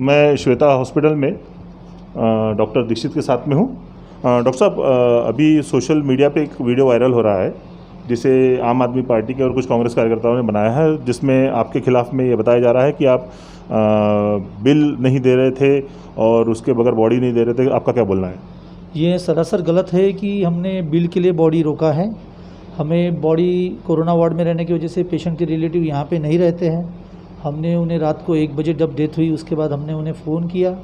मैं श्वेता हॉस्पिटल में डॉक्टर दीक्षित के साथ में हूँ। डॉक्टर साहब, अभी सोशल मीडिया पे एक वीडियो वायरल हो रहा है जिसे आम आदमी पार्टी के और कुछ कांग्रेस कार्यकर्ताओं ने बनाया है, जिसमें आपके खिलाफ में ये बताया जा रहा है कि आप बिल नहीं दे रहे थे और उसके बगैर बॉडी नहीं दे रहे थे। आपका क्या बोलना है? ये सरासर गलत है कि हमने बिल के लिए बॉडी रोका है। हमें बॉडी कोरोना वार्ड में रहने की वजह से पेशेंट के रिलेटिव यहाँ पे नहीं रहते हैं। हमने उन्हें रात को 1 बजे जब डेथ हुई उसके बाद हमने उन्हें फ़ोन किया,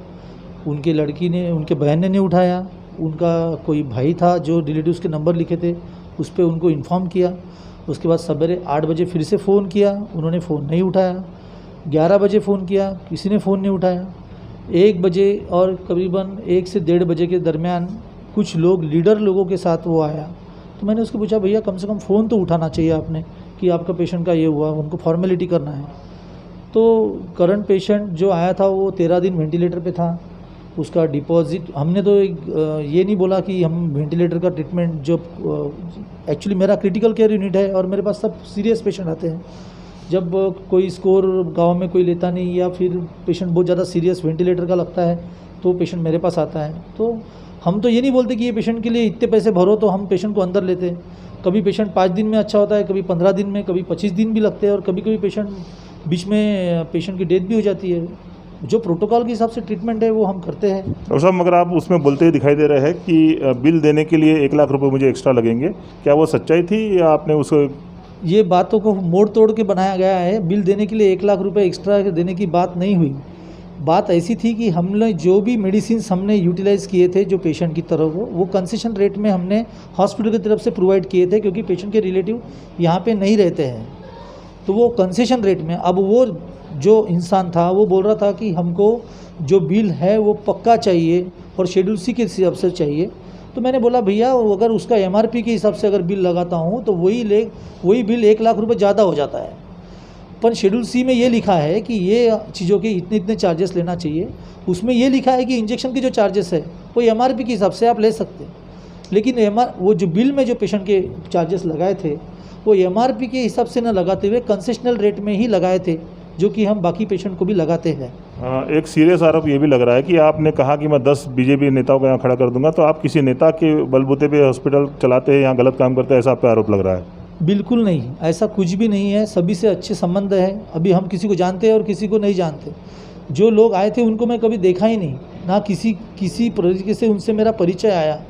उनके लड़की ने, उनके बहन ने नहीं उठाया। उनका कोई भाई था जो रिलेटिव्स के नंबर लिखे थे, उस पर उनको इन्फॉर्म किया। उसके बाद सवेरे 8 बजे फिर से फ़ोन किया, उन्होंने फ़ोन नहीं उठाया। 11 बजे फ़ोन किया, किसी ने फ़ोन नहीं उठाया। 1 बजे और करीबन 1 से 1:30 बजे के दरमियान कुछ लोग, लीडर लोगों के साथ वो आया। तो मैंने उसको पूछा, भैया कम से कम फ़ोन तो उठाना चाहिए आपने कि आपका पेशेंट का ये हुआ, उनको फॉर्मेलिटी करना है। तो करंट पेशेंट जो आया था वो 13 दिन वेंटिलेटर पे था। उसका डिपॉजिट हमने तो ये नहीं बोला कि हम वेंटिलेटर का ट्रीटमेंट, जो एक्चुअली मेरा क्रिटिकल केयर यूनिट है और मेरे पास सब सीरियस पेशेंट आते हैं। जब कोई स्कोर गांव में कोई लेता नहीं या फिर पेशेंट बहुत ज़्यादा सीरियस वेंटिलेटर का लगता है तो पेशेंट मेरे पास आता है। तो हम तो ये नहीं बोलते कि ये पेशेंट के लिए इतने पैसे भरो, तो हम पेशेंट को अंदर लेते हैं। कभी पेशेंट 5 दिन में अच्छा होता है, कभी 15 दिन में, कभी 25 दिन भी लगते हैं और कभी कभी पेशेंट बीच में पेशेंट की डेथ भी हो जाती है। जो प्रोटोकॉल के हिसाब से ट्रीटमेंट है वो हम करते हैं। डॉक्टर साहब, मगर आप उसमें बोलते ही दिखाई दे रहे हैं कि बिल देने के लिए 1 लाख रुपए मुझे एक्स्ट्रा लगेंगे। क्या वो सच्चाई थी या आपने उसको? ये बातों को मोड़ तोड़ के बनाया गया है। बिल देने के लिए 1 लाख रुपए एक्स्ट्रा देने की बात नहीं हुई। बात ऐसी थी कि हमने जो भी मेडिसिन हमने यूटिलाइज़ किए थे जो पेशेंट की तरफ वो कंसेशन रेट में हमने हॉस्पिटल की तरफ से प्रोवाइड किए थे, क्योंकि पेशेंट के रिलेटिव यहाँ पे नहीं रहते हैं। तो वो कंसेशन रेट में, अब वो जो इंसान था वो बोल रहा था कि हमको जो बिल है वो पक्का चाहिए और शेड्यूल सी के हिसाब से चाहिए। तो मैंने बोला, भैया अगर उसका MRP के हिसाब से अगर बिल लगाता हूँ तो वही बिल 1 लाख रुपए ज़्यादा हो जाता है। पर शेड्यूल सी में ये लिखा है कि ये चीज़ों के इतने चार्जेस लेना चाहिए। उसमें ये लिखा है कि इंजेक्शन के जो चार्जेस है वो MRP के हिसाब से आप ले सकते हैं, लेकिन वो जो बिल में जो पेशेंट के चार्जेस लगाए थे वो MRP के हिसाब से न लगाते हुए कंसेशनल रेट में ही लगाए थे, जो कि हम बाकी पेशेंट को भी लगाते हैं। एक सीरियस आरोप ये भी लग रहा है कि आपने कहा कि मैं 10 बीजेपी नेताओं को यहाँ खड़ा कर दूंगा, तो आप किसी नेता के बलबूते पे हॉस्पिटल चलाते हैं, यहाँ गलत काम करते हैं, ऐसा आप पे आरोप लग रहा है? बिल्कुल नहीं, ऐसा कुछ भी नहीं है। सभी से अच्छे संबंध है। अभी हम किसी को जानते हैं और किसी को नहीं जानते। जो लोग आए थे उनको मैं कभी देखा ही नहीं, ना किसी तरीके से उनसे मेरा परिचय आया।